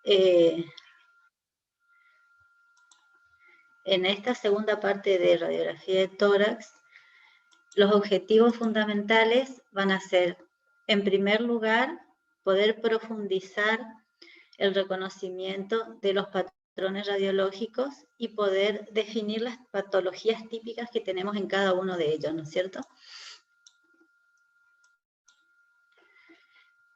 en esta segunda parte de radiografía de tórax, los objetivos fundamentales van a ser, en primer lugar, poder profundizar el reconocimiento de los patrones radiológicos y poder definir las patologías típicas que tenemos en cada uno de ellos, ¿no es cierto?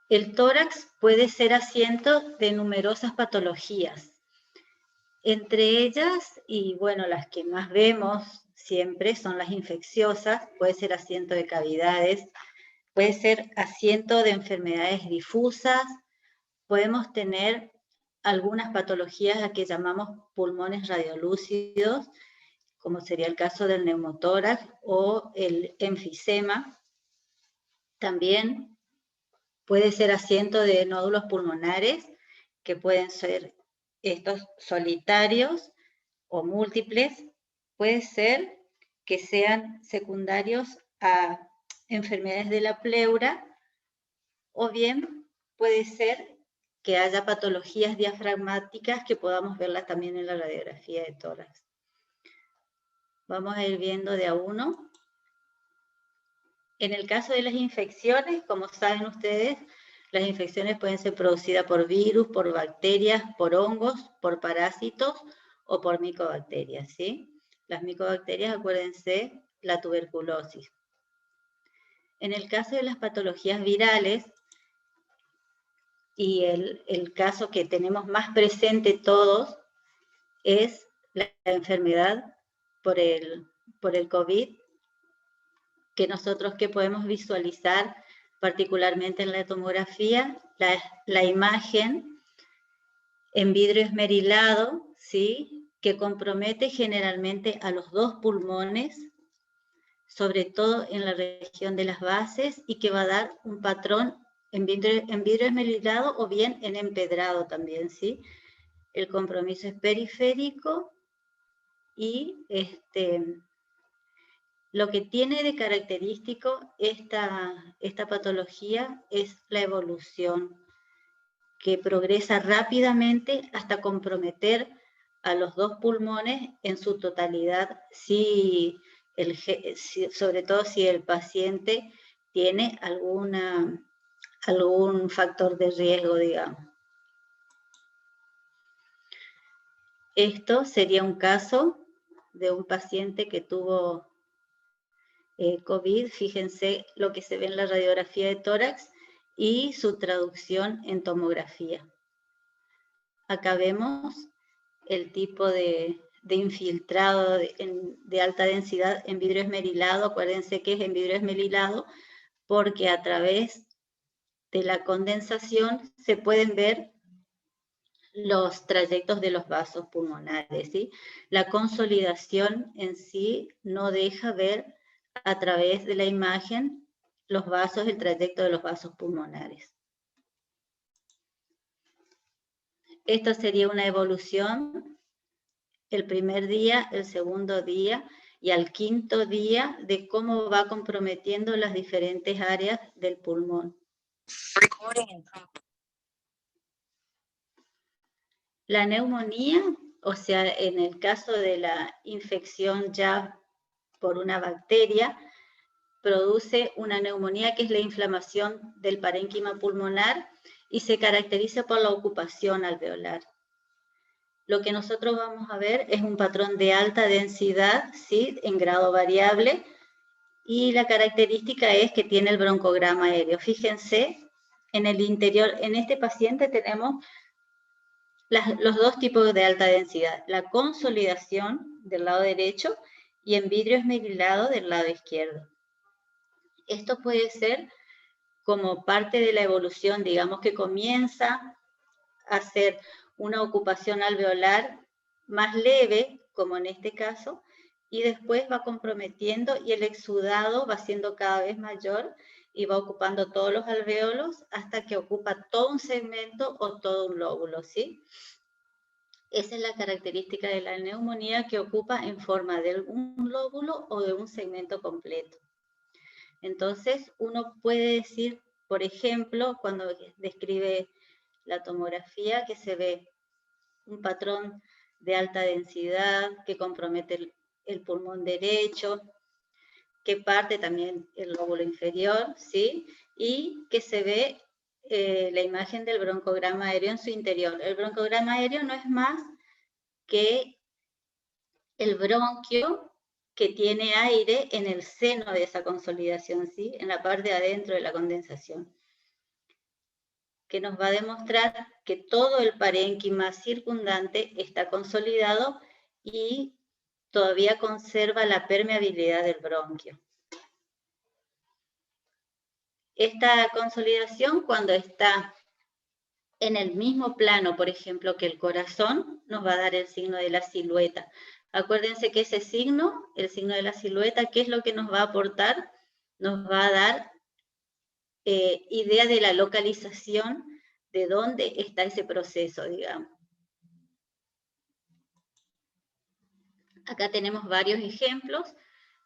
El tórax puede ser asiento de numerosas patologías. Entre ellas, y bueno, las que más vemos siempre son las infecciosas, puede ser asiento de cavidades, puede ser asiento de enfermedades difusas, podemos tener algunas patologías a que llamamos pulmones radiolúcidos, como sería el caso del neumotórax o el enfisema. También puede ser asiento de nódulos pulmonares, que pueden ser estos solitarios o múltiples. Puede ser que sean secundarios a enfermedades de la pleura, o bien puede ser que haya patologías diafragmáticas que podamos verlas también en la radiografía de tórax. Vamos a ir viendo de a uno. En el caso de las infecciones, como saben ustedes, las infecciones pueden ser producidas por virus, por bacterias, por hongos, por parásitos o por micobacterias, ¿sí? Las micobacterias, acuérdense, la tuberculosis. En el caso de las patologías virales, y el caso que tenemos más presente todos, es la enfermedad por el COVID, que nosotros que podemos visualizar particularmente en la tomografía, la imagen en vidrio esmerilado, ¿sí?, que compromete generalmente a los dos pulmones, sobre todo en la región de las bases, y que va a dar un patrón en vidrio esmerilado o bien en empedrado también, ¿sí? El compromiso es periférico y lo que tiene de característico esta patología es la evolución, que progresa rápidamente hasta comprometer a los dos pulmones en su totalidad, sobre todo si el paciente tiene algún factor de riesgo, digamos. Esto sería un caso de un paciente que tuvo COVID. Fíjense lo que se ve en la radiografía de tórax y su traducción en tomografía. Acá vemos el tipo de infiltrado de alta densidad en vidrio esmerilado. Acuérdense que es en vidrio esmerilado porque a través de la condensación se pueden ver los trayectos de los vasos pulmonares, ¿sí? La consolidación en sí no deja ver a través de la imagen los vasos, el trayecto de los vasos pulmonares. Esto sería una evolución, el primer día, el segundo día y al quinto día, de cómo va comprometiendo las diferentes áreas del pulmón. La neumonía, o sea, en el caso de la infección ya por una bacteria, produce una neumonía que es la inflamación del parénquima pulmonar y se caracteriza por la ocupación alveolar. Lo que nosotros vamos a ver es un patrón de alta densidad, ¿sí?, en grado variable, y la característica es que tiene el broncograma aéreo. Fíjense, en el interior, en este paciente tenemos los dos tipos de alta densidad, la consolidación del lado derecho y en vidrio esmerilado del lado izquierdo. Esto puede ser como parte de la evolución, digamos que comienza a ser una ocupación alveolar más leve, como en este caso, y después va comprometiendo y el exudado va siendo cada vez mayor y va ocupando todos los alvéolos hasta que ocupa todo un segmento o todo un lóbulo, ¿sí? Esa es la característica de la neumonía, que ocupa en forma de un lóbulo o de un segmento completo. Entonces, uno puede decir, por ejemplo, cuando describe la tomografía, que se ve un patrón de alta densidad que compromete el pulmón derecho, que parte también el lóbulo inferior, ¿sí? Y que se ve la imagen del broncograma aéreo en su interior. El broncograma aéreo no es más que el bronquio que tiene aire en el seno de esa consolidación, ¿sí? En la parte de adentro de la condensación, que nos va a demostrar que todo el parénquima circundante está consolidado y todavía conserva la permeabilidad del bronquio. Esta consolidación, cuando está en el mismo plano, por ejemplo, que el corazón, nos va a dar el signo de la silueta. Acuérdense que ese signo, el signo de la silueta, ¿qué es lo que nos va a aportar? Nos va a dar idea de la localización de dónde está ese proceso, digamos. Acá tenemos varios ejemplos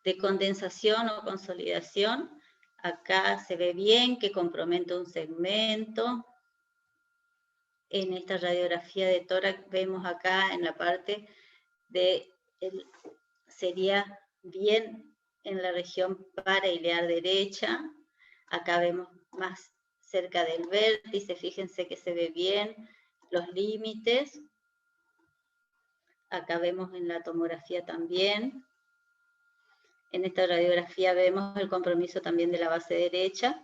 de condensación o consolidación. Acá se ve bien que compromete un segmento. En esta radiografía de tórax vemos acá en la parte de, sería bien en la región parailiar derecha. Acá vemos más cerca del vértice, fíjense que se ve bien los límites. Acá vemos en la tomografía también. En esta radiografía vemos el compromiso también de la base derecha.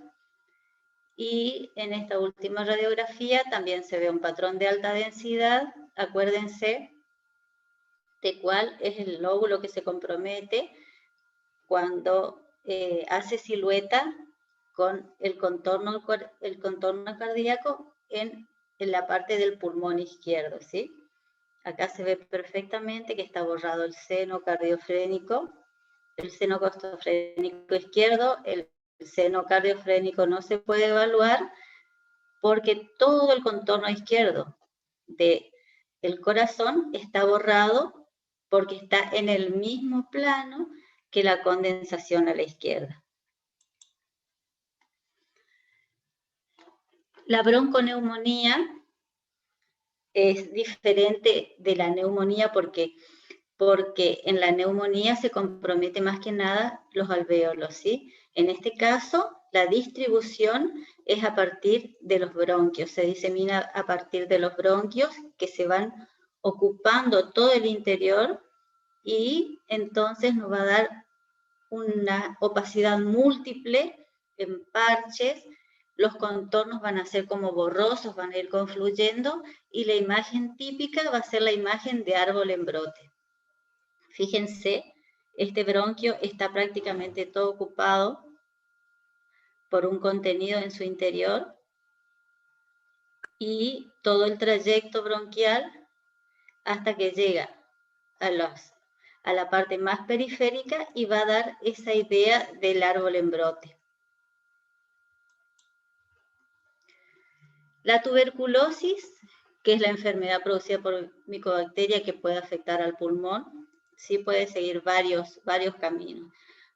Y en esta última radiografía también se ve un patrón de alta densidad. Acuérdense de cuál es el lóbulo que se compromete cuando hace silueta con el contorno cardíaco en la parte del pulmón izquierdo, ¿sí? Acá se ve perfectamente que está borrado el seno cardiofrénico, el seno costofrénico izquierdo, el seno cardiofrénico no se puede evaluar porque todo el contorno izquierdo del corazón está borrado porque está en el mismo plano que la condensación a la izquierda. La bronconeumonía es diferente de la neumonía porque en la neumonía se compromete más que nada los alvéolos, ¿sí? En este caso, la distribución es a partir de los bronquios, se disemina a partir de los bronquios que se van ocupando todo el interior y entonces nos va a dar una opacidad múltiple en parches, los contornos van a ser como borrosos, van a ir confluyendo y la imagen típica va a ser la imagen de árbol en brote. Fíjense, este bronquio está prácticamente todo ocupado por un contenido en su interior y todo el trayecto bronquial hasta que llega a la parte más periférica y va a dar esa idea del árbol en brote. La tuberculosis, que es la enfermedad producida por micobacteria que puede afectar al pulmón, sí puede seguir varios caminos.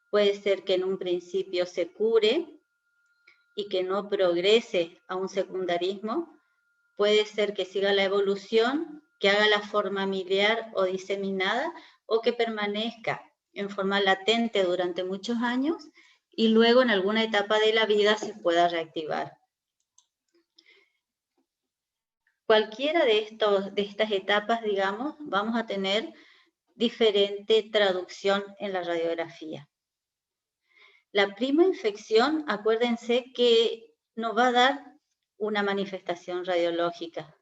Puede ser que en un principio se cure y que no progrese a un secundarismo. Puede ser que siga la evolución, que haga la forma miliar o diseminada, o que permanezca en forma latente durante muchos años y luego en alguna etapa de la vida se pueda reactivar. Cualquiera de estas etapas, digamos, vamos a tener diferente traducción en la radiografía. La prima infección, acuérdense que nos va a dar una manifestación radiológica.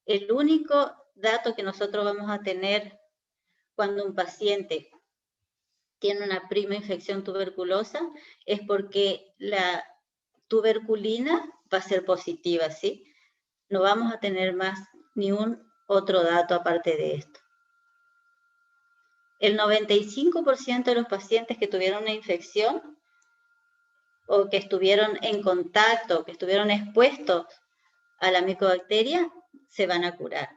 El único dato que nosotros vamos a tener cuando un paciente tiene una prima infección tuberculosa es porque la tuberculina va a ser positiva, ¿sí? No vamos a tener más ni un otro dato aparte de esto. El 95% de los pacientes que tuvieron una infección o que estuvieron en contacto, que estuvieron expuestos a la micobacteria, se van a curar.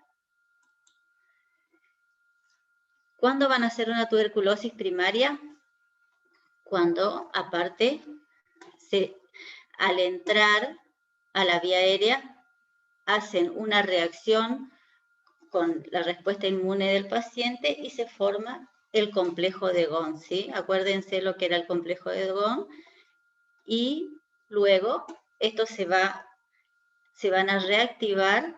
¿Cuándo van a hacer una tuberculosis primaria? Cuando, aparte, al entrar a la vía aérea, hacen una reacción con la respuesta inmune del paciente y se forma el complejo de Ghon, ¿sí? Acuérdense lo que era el complejo de Ghon. Y luego estos se van a reactivar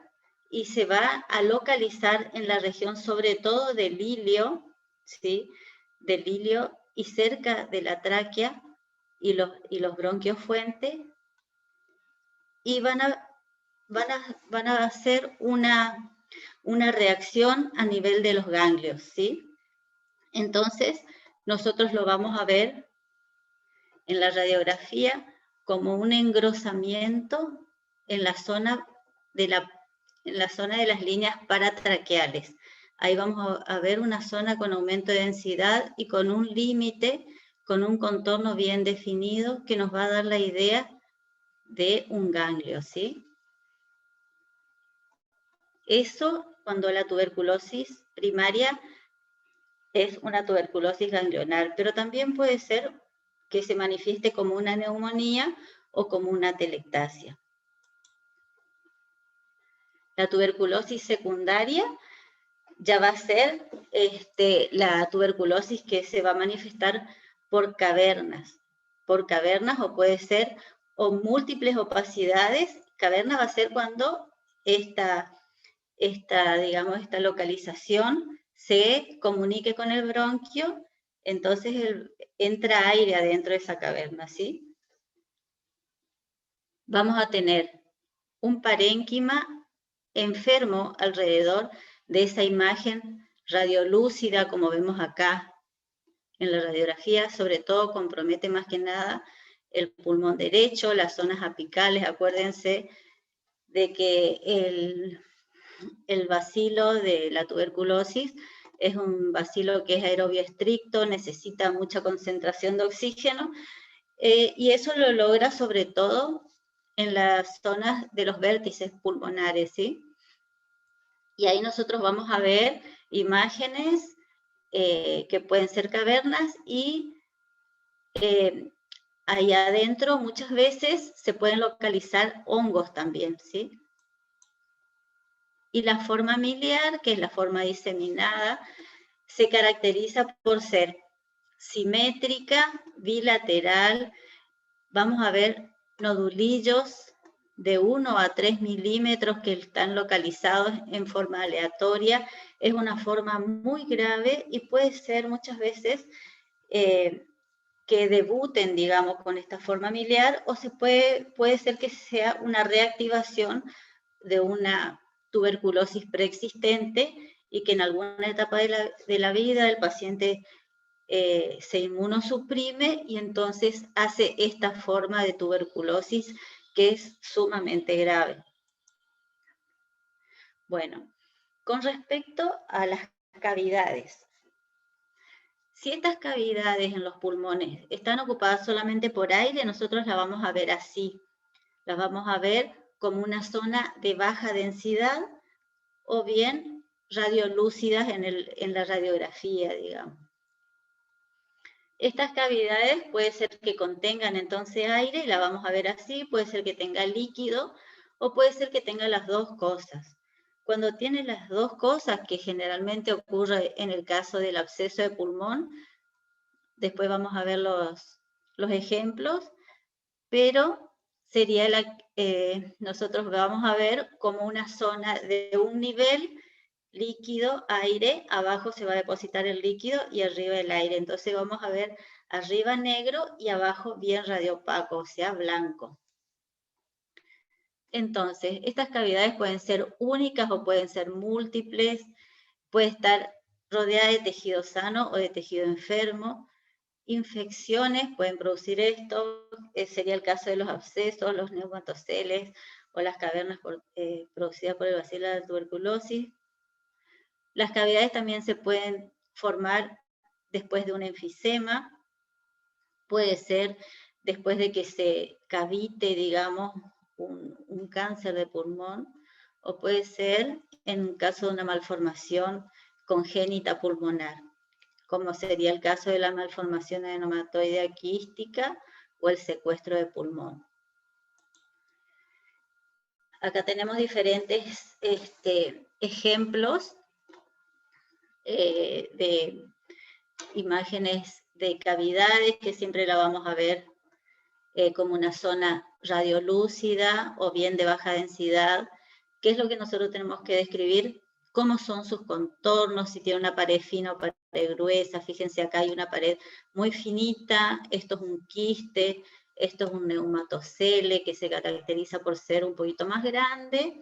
y se va a localizar en la región sobre todo del ilio, ¿sí? Del ilio y cerca de la tráquea y los bronquios fuente, y van a hacer una reacción a nivel de los ganglios, ¿sí? Entonces, nosotros lo vamos a ver en la radiografía como un engrosamiento en la zona de las líneas paratraqueales. Ahí vamos a ver una zona con aumento de densidad y con un límite, con un contorno bien definido que nos va a dar la idea de un ganglio, ¿sí? Eso cuando la tuberculosis primaria es una tuberculosis ganglionar, pero también puede ser que se manifieste como una neumonía o como una telectasia. La tuberculosis secundaria ya va a ser la tuberculosis que se va a manifestar por cavernas o puede ser o múltiples opacidades. Caverna va a ser cuando esta localización se comunique con el bronquio, entonces entra aire adentro de esa caverna, ¿sí? Vamos a tener un parénquima enfermo alrededor de esa imagen radiolúcida, como vemos acá en la radiografía. Sobre todo compromete más que nada el pulmón derecho, las zonas apicales. Acuérdense de que el bacilo de la tuberculosis es un bacilo que es aerobio estricto, necesita mucha concentración de oxígeno, y eso lo logra sobre todo en las zonas de los vértices pulmonares, ¿sí? Y ahí nosotros vamos a ver imágenes que pueden ser cavernas y ahí adentro muchas veces se pueden localizar hongos también, ¿sí? Y la forma miliar, que es la forma diseminada, se caracteriza por ser simétrica, bilateral. Vamos a ver nodulillos de 1 a 3 milímetros que están localizados en forma aleatoria. Es una forma muy grave y puede ser muchas veces que debuten, digamos, con esta forma miliar, o puede ser que sea una reactivación de una tuberculosis preexistente y que en alguna etapa de la vida el paciente se inmunosuprime y entonces hace esta forma de tuberculosis que es sumamente grave. Bueno, con respecto a las cavidades. Si estas cavidades en los pulmones están ocupadas solamente por aire, nosotros las vamos a ver así. Las vamos a ver como una zona de baja densidad o bien radiolúcidas en la radiografía, digamos. Estas cavidades puede ser que contengan entonces aire, y la vamos a ver así, puede ser que tenga líquido, o puede ser que tenga las dos cosas. Cuando tiene las dos cosas, que generalmente ocurre en el caso del absceso de pulmón, después vamos a ver los ejemplos, pero sería nosotros vamos a ver como una zona de un nivel líquido, aire, abajo se va a depositar el líquido y arriba el aire. Entonces vamos a ver arriba negro y abajo bien radiopaco, o sea, blanco. Entonces, estas cavidades pueden ser únicas o pueden ser múltiples, puede estar rodeada de tejido sano o de tejido enfermo. Infecciones pueden producir esto, sería el caso de los abscesos, los neumatoceles o las cavernas producidas por el bacilo de la tuberculosis. Las cavidades también se pueden formar después de un enfisema, puede ser después de que se cavite, digamos, un cáncer de pulmón, o puede ser en caso de una malformación congénita pulmonar, como sería el caso de la malformación adenomatoidea quística o el secuestro de pulmón. Acá tenemos diferentes ejemplos de imágenes de cavidades, que siempre la vamos a ver como una zona radiolúcida o bien de baja densidad. ¿Qué es lo que nosotros tenemos que describir? Cómo son sus contornos, si tiene una pared fina o pared gruesa. Fíjense, acá hay una pared muy finita, esto es un quiste, esto es un neumatocele que se caracteriza por ser un poquito más grande,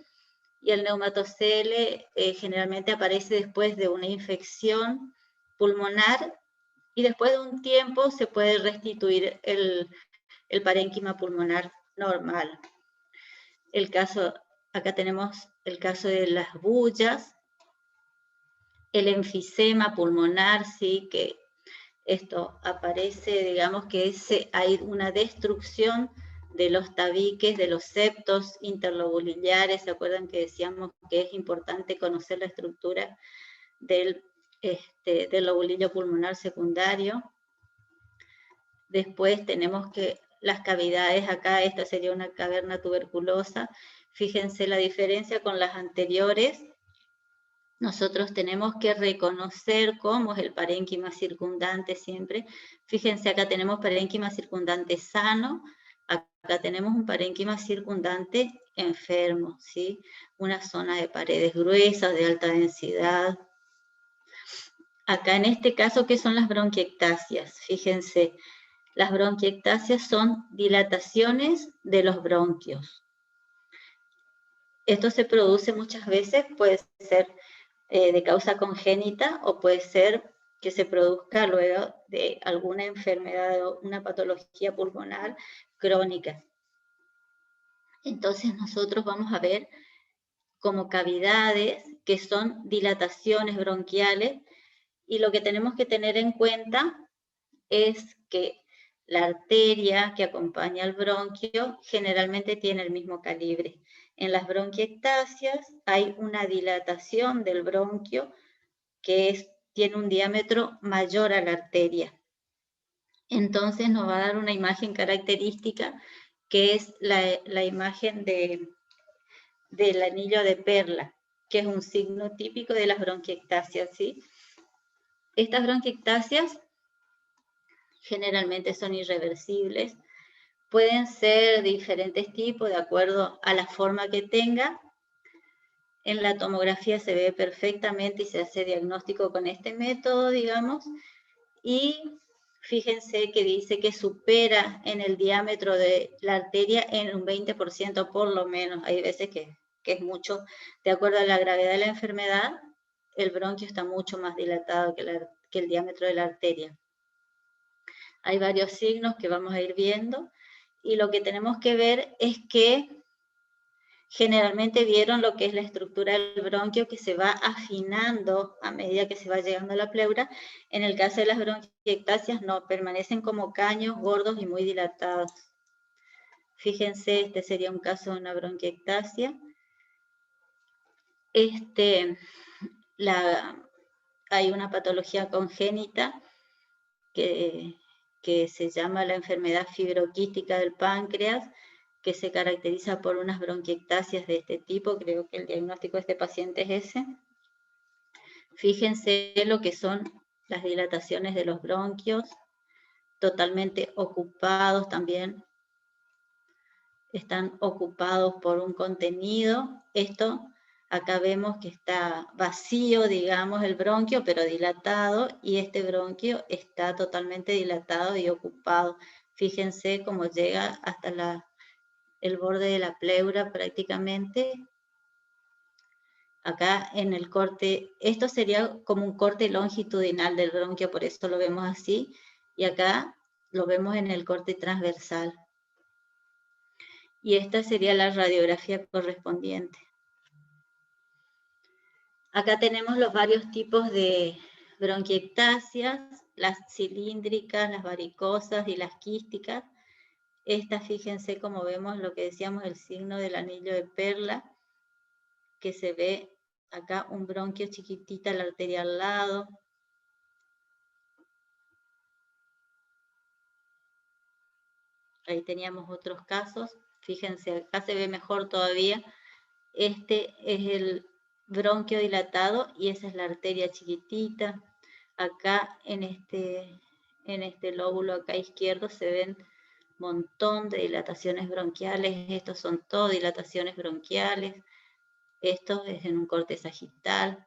y el neumatocele generalmente aparece después de una infección pulmonar, y después de un tiempo se puede restituir el parénquima pulmonar normal. Acá tenemos el caso de las bullas, el enfisema pulmonar, sí, que esto aparece, digamos que hay una destrucción de los tabiques, de los septos interlobulares. ¿Se acuerdan que decíamos que es importante conocer la estructura del lobulillo pulmonar secundario? Después tenemos que las cavidades, acá esta sería una caverna tuberculosa. Fíjense la diferencia con las anteriores. Nosotros tenemos que reconocer cómo es el parénquima circundante siempre. Fíjense, acá tenemos parénquima circundante sano, acá tenemos un parénquima circundante enfermo, ¿sí? Una zona de paredes gruesas, de alta densidad. Acá en este caso, ¿qué son las bronquiectasias? Fíjense, las bronquiectasias son dilataciones de los bronquios. Esto se produce muchas veces, puede ser de causa congénita o puede ser que se produzca luego de alguna enfermedad o una patología pulmonar crónica. Entonces nosotros vamos a ver como cavidades que son dilataciones bronquiales, y lo que tenemos que tener en cuenta es que la arteria que acompaña al bronquio generalmente tiene el mismo calibre. En las bronquiectasias hay una dilatación del bronquio que tiene un diámetro mayor a la arteria. Entonces nos va a dar una imagen característica que es la imagen del anillo de perla, que es un signo típico de las bronquiectasias, ¿sí? Estas bronquiectasias generalmente son irreversibles, pueden ser diferentes tipos de acuerdo a la forma que tenga. En la tomografía se ve perfectamente y se hace diagnóstico con este método, digamos, y fíjense que dice que supera en el diámetro de la arteria en un 20% por lo menos. Hay veces que es mucho. De acuerdo a la gravedad de la enfermedad, el bronquio está mucho más dilatado que el diámetro de la arteria. Hay varios signos que vamos a ir viendo, y lo que tenemos que ver es que generalmente vieron lo que es la estructura del bronquio, que se va afinando a medida que se va llegando a la pleura. En el caso de las bronquiectasias no, permanecen como caños gordos y muy dilatados. Fíjense, este sería un caso de una bronquiectasia. Hay una patología congénita que se llama la enfermedad fibroquística del páncreas, que se caracteriza por unas bronquiectasias de este tipo. Creo que el diagnóstico de este paciente es ese. Fíjense lo que son las dilataciones de los bronquios, totalmente ocupados también. Están ocupados por un contenido. Acá vemos que está vacío, digamos, el bronquio, pero dilatado, y este bronquio está totalmente dilatado y ocupado. Fíjense cómo llega hasta el borde de la pleura prácticamente. Acá en el corte, esto sería como un corte longitudinal del bronquio, por eso lo vemos así, y acá lo vemos en el corte transversal. Y esta sería la radiografía correspondiente. Acá tenemos los varios tipos de bronquiectasias, las cilíndricas, las varicosas y las quísticas. Esta, fíjense cómo vemos lo que decíamos, el signo del anillo de perla, que se ve acá un bronquio chiquitita, la arteria al lado. Ahí teníamos otros casos. Fíjense, acá se ve mejor todavía Este es el bronquio dilatado y esa es la arteria chiquitita. Acá en este lóbulo acá izquierdo se ven un montón de dilataciones bronquiales. Estos son todo dilataciones bronquiales. Esto es en un corte sagital.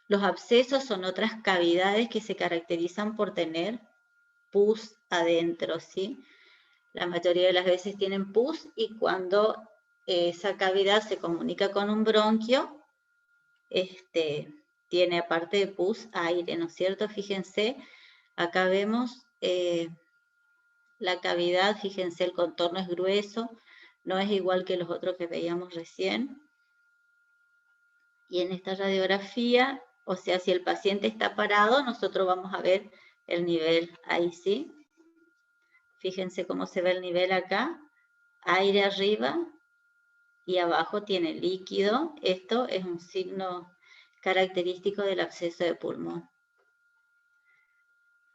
Los abscesos son otras cavidades que se caracterizan por tener pus adentro, ¿sí? La mayoría de las veces tienen pus y cuando esa cavidad se comunica con un bronquio, tiene aparte de pus aire, ¿no es cierto? Fíjense, acá vemos la cavidad, fíjense, el contorno es grueso, no es igual que los otros que veíamos recién. Y en esta radiografía, o sea, si el paciente está parado, nosotros vamos a ver el nivel ahí, ¿sí? Fíjense cómo se ve el nivel acá, aire arriba y abajo tiene líquido. Esto es un signo característico del absceso de pulmón.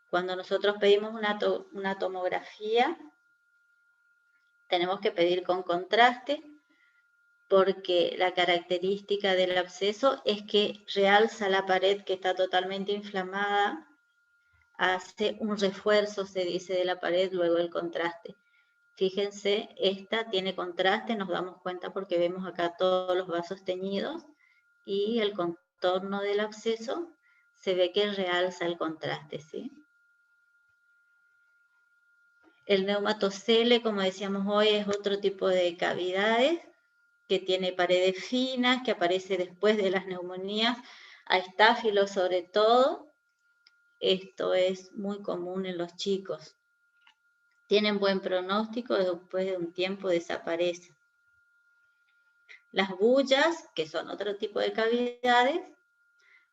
Cuando nosotros pedimos una tomografía, tenemos que pedir con contraste, porque la característica del absceso es que realza la pared que está totalmente inflamada, hace un refuerzo, se dice, de la pared luego del contraste. Fíjense, esta tiene contraste, nos damos cuenta porque vemos acá todos los vasos teñidos y el contorno del absceso se ve que realza el contraste, ¿sí? El neumatocele, como decíamos hoy, es otro tipo de cavidades que tiene paredes finas, que aparece después de las neumonías, a estáfilo sobre todo. Esto es muy común en los chicos. Tienen buen pronóstico, después de un tiempo desaparecen. Las bullas, que son otro tipo de cavidades,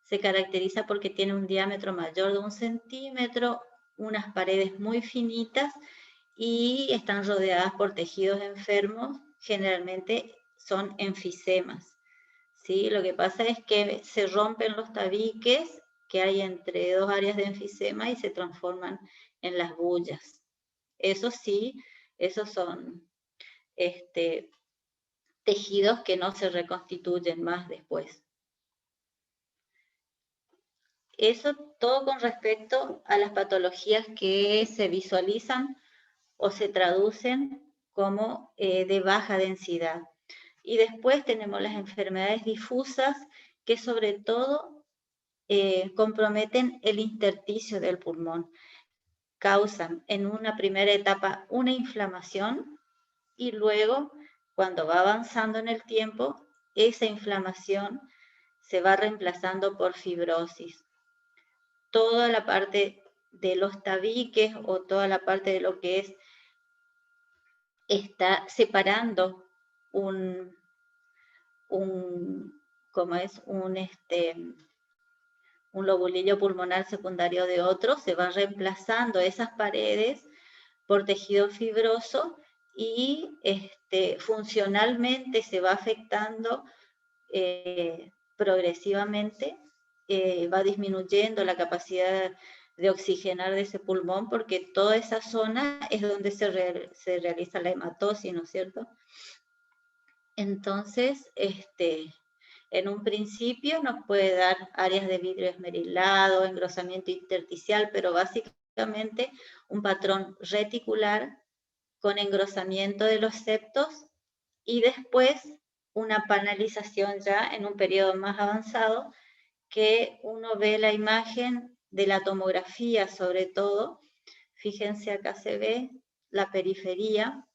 se caracteriza porque tienen un diámetro mayor de 1 centímetro, unas paredes muy finitas y están rodeadas por tejidos enfermos, generalmente son enfisemas, ¿sí? Lo que pasa es que se rompen los tabiques que hay entre dos áreas de enfisema y se transforman en las bullas. Eso sí, esos son tejidos que no se reconstituyen más después. Eso todo con respecto a las patologías que se visualizan o se traducen como de baja densidad. Y después tenemos las enfermedades difusas que sobre todo comprometen el intersticio del pulmón. Causan en una primera etapa una inflamación y luego, cuando va avanzando en el tiempo, esa inflamación se va reemplazando por fibrosis. Toda la parte de los tabiques o toda la parte de lo que está separando un lobulillo pulmonar secundario de otro, se van reemplazando esas paredes por tejido fibroso y funcionalmente se va afectando progresivamente, va disminuyendo la capacidad de oxigenar de ese pulmón porque toda esa zona es donde se realiza la hematosis, ¿no es cierto? Entonces, en un principio nos puede dar áreas de vidrio esmerilado, engrosamiento intersticial, pero básicamente un patrón reticular con engrosamiento de los septos y después una panalización ya en un periodo más avanzado que uno ve la imagen de la tomografía sobre todo. Fíjense, acá se ve la periferia.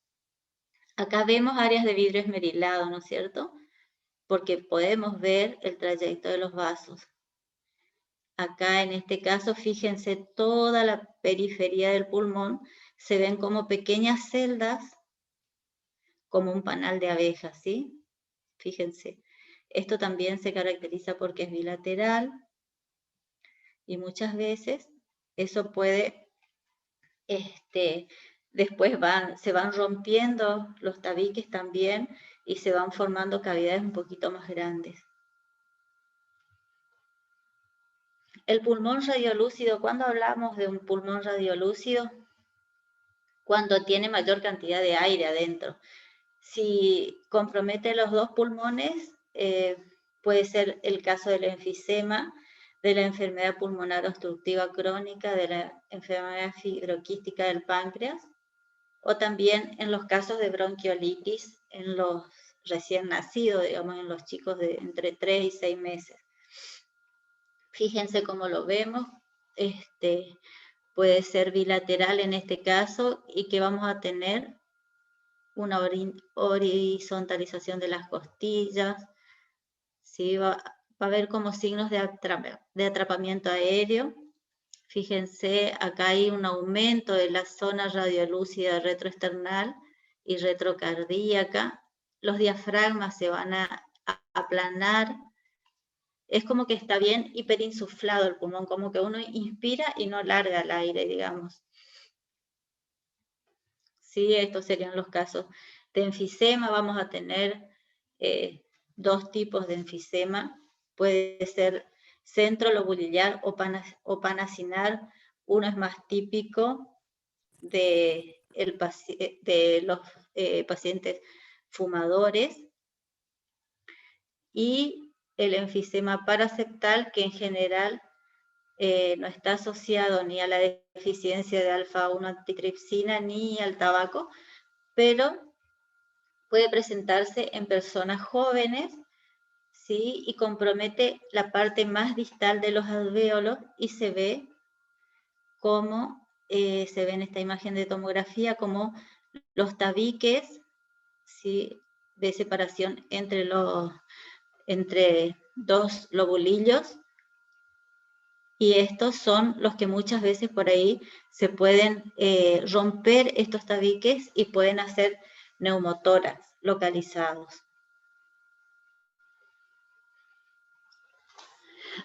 Acá vemos áreas de vidrio esmerilado, ¿no es cierto? Porque podemos ver el trayecto de los vasos. Acá en este caso, fíjense, toda la periferia del pulmón se ven como pequeñas celdas, como un panal de abejas, ¿sí? Fíjense, esto también se caracteriza porque es bilateral y muchas veces eso puede, después se van rompiendo los tabiques también y se van formando cavidades un poquito más grandes. El pulmón radiolúcido, ¿cuándo hablamos de un pulmón radiolúcido? cuando tiene mayor cantidad de aire adentro. Si compromete los dos pulmones, puede ser el caso del enfisema, de la enfermedad pulmonar obstructiva crónica, de la enfermedad fibroquística del páncreas, o también en los casos de bronquiolitis en los recién nacidos, digamos, en los chicos de entre 3 y 6 meses. Fíjense cómo lo vemos, puede ser bilateral en este caso y que vamos a tener una horizontalización de las costillas, ¿sí? Va a haber como signos de atrapamiento aéreo. Fíjense, acá hay un aumento de la zona radiolúcida retroesternal y retrocardíaca. Los diafragmas se van a aplanar. Es como que está bien hiperinsuflado el pulmón, como que uno inspira y no larga el aire, digamos. Sí, estos serían los casos de enfisema. Vamos a tener dos tipos de enfisema. Puede ser centrolobulillar o panacinar. Uno es más típico de los pacientes fumadores, y el enfisema paraseptal, que en general no está asociado ni a la deficiencia de alfa-1 antitripsina ni al tabaco, pero puede presentarse en personas jóvenes, ¿sí? Y compromete la parte más distal de los alvéolos y se ve como, se ve en esta imagen de tomografía, como los tabiques, ¿sí? De separación entre dos lobulillos, y estos son los que muchas veces por ahí se pueden romper estos tabiques y pueden hacer neumotórax localizados.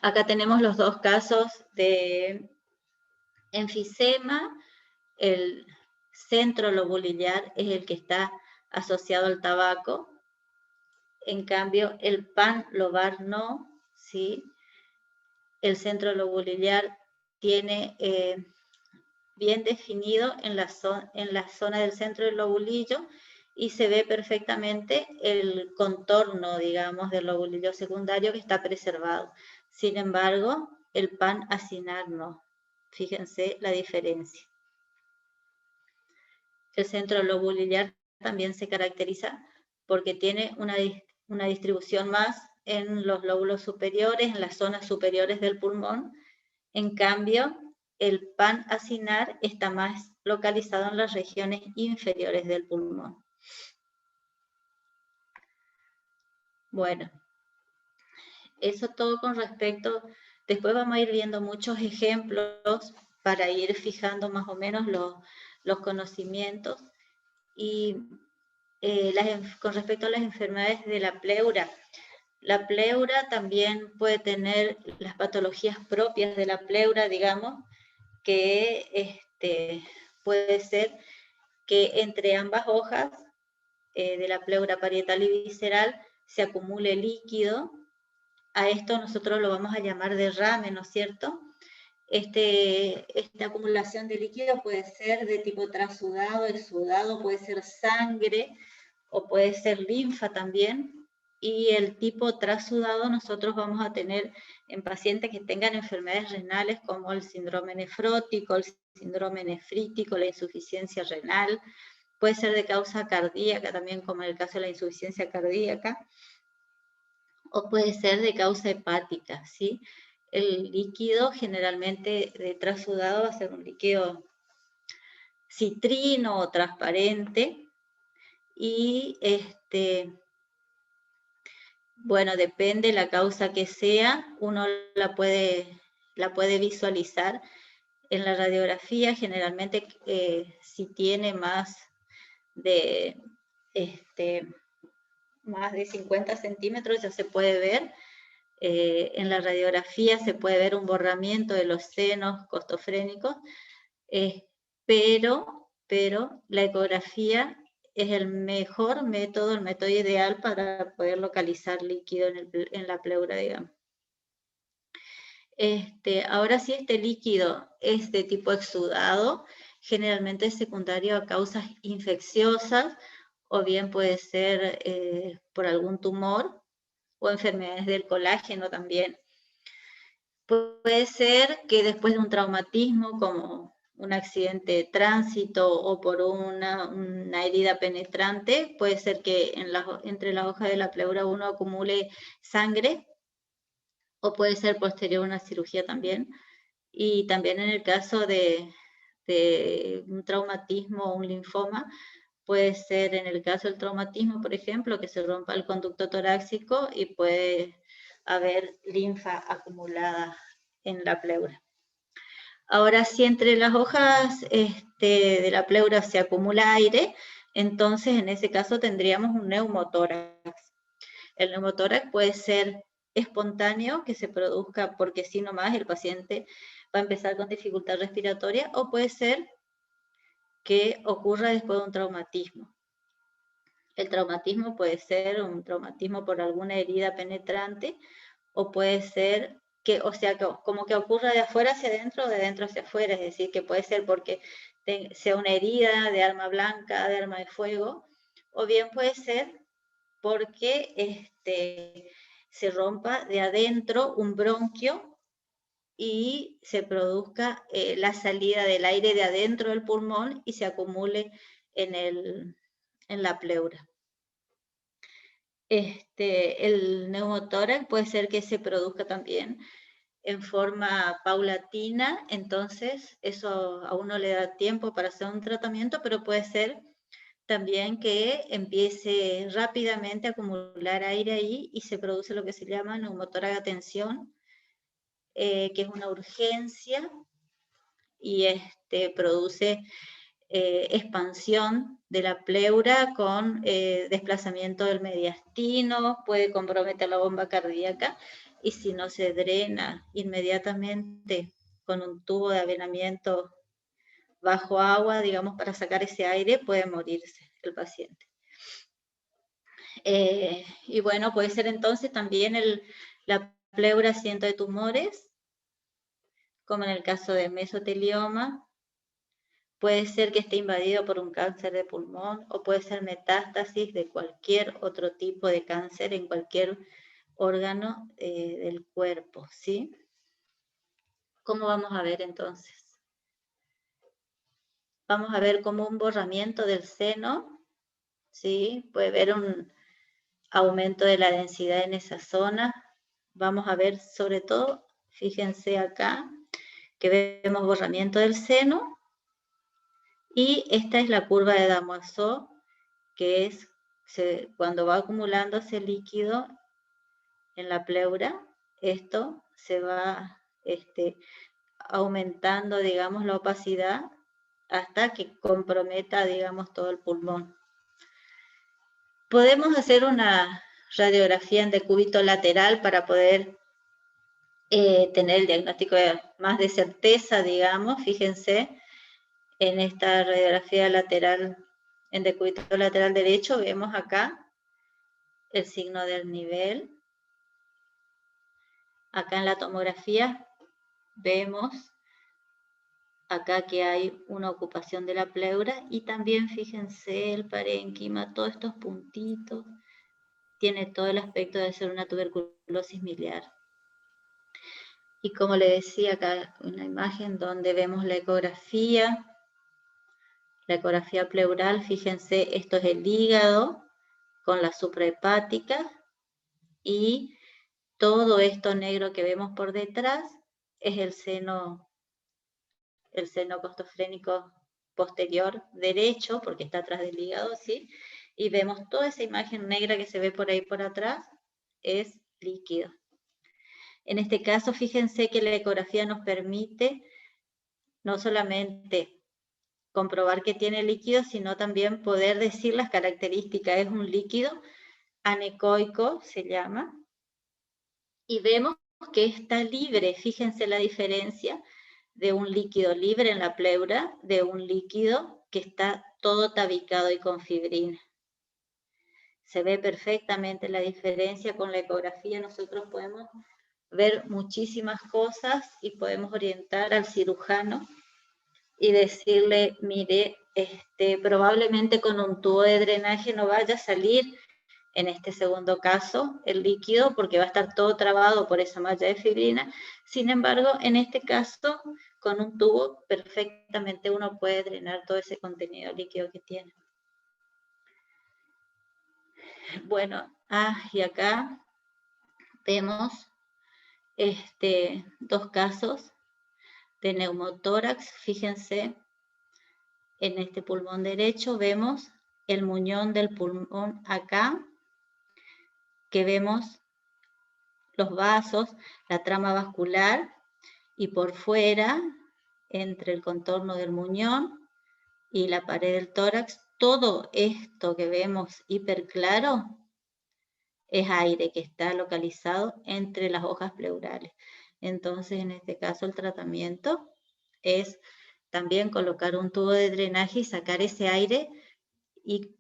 Acá tenemos los dos casos de enfisema. El centro lobulillar es el que está asociado al tabaco, en cambio el panlobar no, ¿sí? El centro lobulillar tiene bien definido en la zona del centro del lobulillo, y se ve perfectamente el contorno, digamos, del lobulillo secundario que está preservado. Sin embargo, el pan-acinar no. Fíjense la diferencia. El centro lobulillar también se caracteriza porque tiene una distribución más en los lóbulos superiores, en las zonas superiores del pulmón. En cambio, el pan-acinar está más localizado en las regiones inferiores del pulmón. Bueno, eso todo con respecto. Después vamos a ir viendo muchos ejemplos para ir fijando más o menos los conocimientos. Y con respecto a las enfermedades de la pleura también puede tener las patologías propias de la pleura, digamos, que puede ser que entre ambas hojas de la pleura parietal y visceral se acumule líquido. A esto nosotros lo vamos a llamar derrame, ¿no es cierto? Esta acumulación de líquido puede ser de tipo trasudado, exudado, puede ser sangre o puede ser linfa también. Y el tipo trasudado nosotros vamos a tener en pacientes que tengan enfermedades renales como el síndrome nefrótico, el síndrome nefrítico, la insuficiencia renal. Puede ser de causa cardíaca también, como en el caso de la insuficiencia cardíaca, o puede ser de causa hepática, ¿sí? El líquido generalmente de trasudado va a ser un líquido citrino o transparente, y bueno, depende la causa que sea, uno la puede visualizar en la radiografía. Generalmente si tiene más de 50 centímetros ya se puede ver. En la radiografía se puede ver un borramiento de los senos costofrénicos, pero la ecografía es el mejor método, el método ideal para poder localizar líquido en la pleura, digamos. Ahora, si este líquido es de tipo exudado, generalmente es secundario a causas infecciosas, o bien puede ser por algún tumor o enfermedades del colágeno también. Puede ser que después de un traumatismo, como un accidente de tránsito o por una herida penetrante, puede ser que entre las hojas de la pleura uno acumule sangre, o puede ser posterior a una cirugía también. Y también en el caso de un traumatismo o un linfoma, puede ser en el caso del traumatismo, por ejemplo, que se rompa el conducto torácico y puede haber linfa acumulada en la pleura. Ahora, si entre las hojas de la pleura se acumula aire, entonces en ese caso tendríamos un neumotórax. El neumotórax puede ser espontáneo, que se produzca porque sí nomás el paciente va a empezar con dificultad respiratoria, o puede ser que ocurra después de un traumatismo. El traumatismo puede ser un traumatismo por alguna herida penetrante, o puede ser que, o sea, como que ocurra de afuera hacia adentro o de adentro hacia afuera, es decir, que puede ser porque sea una herida de arma blanca, de arma de fuego, o bien puede ser porque se rompa de adentro un bronquio y se produzca la salida del aire de adentro del pulmón y se acumule en la pleura. El neumotórax puede ser que se produzca también en forma paulatina, entonces eso a uno le da tiempo para hacer un tratamiento, pero puede ser también que empiece rápidamente a acumular aire ahí y se produce lo que se llama neumotórax a tensión, que es una urgencia y produce expansión de la pleura con desplazamiento del mediastino, puede comprometer la bomba cardíaca, y si no se drena inmediatamente con un tubo de avenamiento bajo agua, digamos, para sacar ese aire, puede morirse el paciente. Y bueno, puede ser entonces también la pleura asiento de tumores, como en el caso de mesotelioma. Puede ser que esté invadido por un cáncer de pulmón, o puede ser metástasis de cualquier otro tipo de cáncer en cualquier órgano del cuerpo, ¿sí? ¿Cómo vamos a ver entonces? Vamos a ver como un borramiento del seno, ¿sí? Puede haber un aumento de la densidad en esa zona. Vamos a ver sobre todo, fíjense acá, que vemos borramiento del seno, y esta es la curva de Damoiseau, que es cuando va acumulándose líquido en la pleura, esto se va aumentando, digamos, la opacidad hasta que comprometa, digamos, todo el pulmón. Podemos hacer una radiografía en decúbito lateral para poder tener el diagnóstico más de certeza, digamos. Fíjense, en esta radiografía lateral, en decúbito lateral derecho, vemos acá el signo del nivel. Acá en la tomografía vemos acá que hay una ocupación de la pleura, y también fíjense el parénquima, todos estos puntitos, tiene todo el aspecto de ser una tuberculosis miliar. Y como le decía, acá una imagen donde vemos la ecografía pleural. Fíjense, esto es el hígado con la suprahepática, y todo esto negro que vemos por detrás es el seno costofrénico posterior derecho, porque está atrás del hígado, ¿sí? Y vemos toda esa imagen negra que se ve por ahí por atrás, es líquido. En este caso, fíjense que la ecografía nos permite no solamente comprobar que tiene líquido, sino también poder decir las características. Es un líquido anecoico, se llama, y vemos que está libre. Fíjense la diferencia de un líquido libre en la pleura de un líquido que está todo tabicado y con fibrina. Se ve perfectamente la diferencia. Con la ecografía nosotros podemos ver muchísimas cosas y podemos orientar al cirujano y decirle, mire, probablemente con un tubo de drenaje no vaya a salir en este segundo caso el líquido porque va a estar todo trabado por esa malla de fibrina. Sin embargo, en este caso, con un tubo perfectamente uno puede drenar todo ese contenido líquido que tiene. Bueno, y acá vemos dos casos de neumotórax. Fíjense, en este pulmón derecho vemos el muñón del pulmón acá, que vemos los vasos, la trama vascular, y por fuera, entre el contorno del muñón y la pared del tórax, todo esto que vemos hiperclaro es aire que está localizado entre las hojas pleurales. Entonces, en este caso, el tratamiento es también colocar un tubo de drenaje y sacar ese aire, y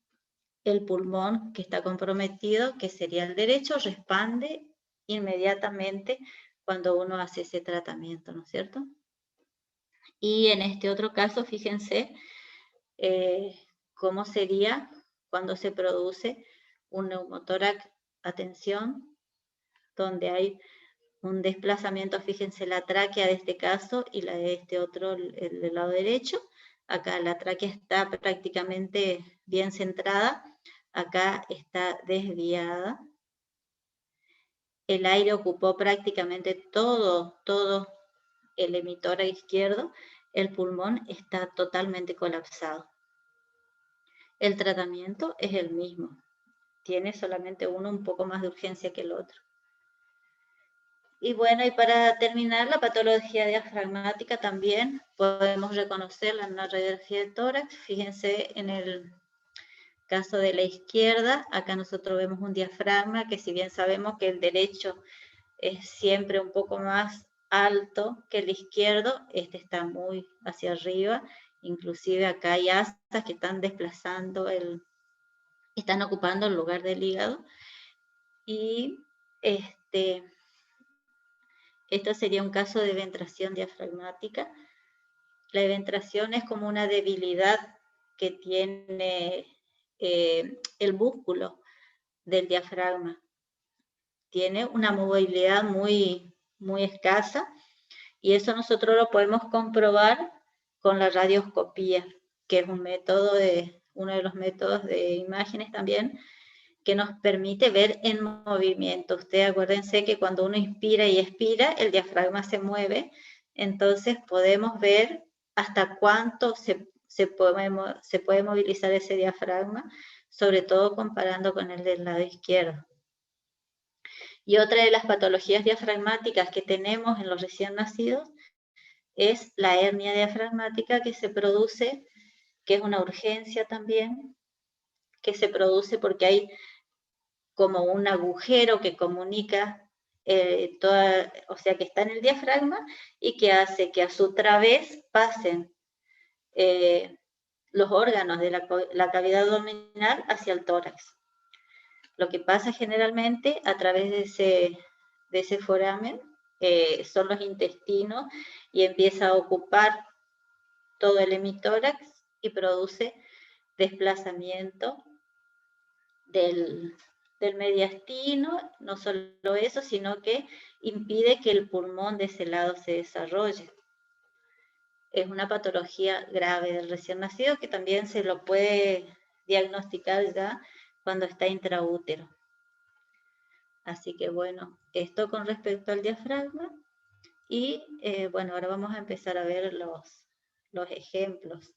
el pulmón que está comprometido, que sería el derecho, respande inmediatamente cuando uno hace ese tratamiento, ¿no es cierto? Y en este otro caso, fíjense cómo sería cuando se produce un neumotórax, atención, donde hay un desplazamiento. Fíjense la tráquea de este caso y la de este otro, el del lado derecho. Acá la tráquea está prácticamente bien centrada, acá está desviada. El aire ocupó prácticamente todo el emitor izquierdo. El pulmón está totalmente colapsado. El tratamiento es el mismo. Tiene solamente uno un poco más de urgencia que el otro. Y bueno, y para terminar, la patología diafragmática también podemos reconocerla en una radiografía de tórax. Fíjense en el caso de la izquierda, acá nosotros vemos un diafragma que, si bien sabemos que el derecho es siempre un poco más alto que el izquierdo, este está muy hacia arriba. Inclusive acá hay astas que están desplazando están ocupando el lugar del hígado. Y esto sería un caso de ventración diafragmática. La ventración es como una debilidad que tiene el músculo del diafragma. Tiene una movilidad muy, muy escasa, y eso nosotros lo podemos comprobar con la radioscopía, que es uno de los métodos de imágenes también, que nos permite ver en movimiento. Ustedes acuérdense que cuando uno inspira y expira, el diafragma se mueve, entonces podemos ver hasta cuánto se puede movilizar ese diafragma, sobre todo comparando con el del lado izquierdo. Y otra de las patologías diafragmáticas que tenemos en los recién nacidos es la hernia diafragmática, que se produce, que es una urgencia también, que se produce porque hay como un agujero que comunica o sea, que está en el diafragma, y que hace que a su través pasen los órganos de la cavidad abdominal hacia el tórax. Lo que pasa generalmente a través de ese foramen son los intestinos, y empieza a ocupar todo el hemitórax y produce desplazamiento del mediastino. No solo eso, sino que impide que el pulmón de ese lado se desarrolle. Es una patología grave del recién nacido, que también se lo puede diagnosticar ya cuando está intraútero. Así que bueno, esto con respecto al diafragma. Y bueno, ahora vamos a empezar a ver los ejemplos.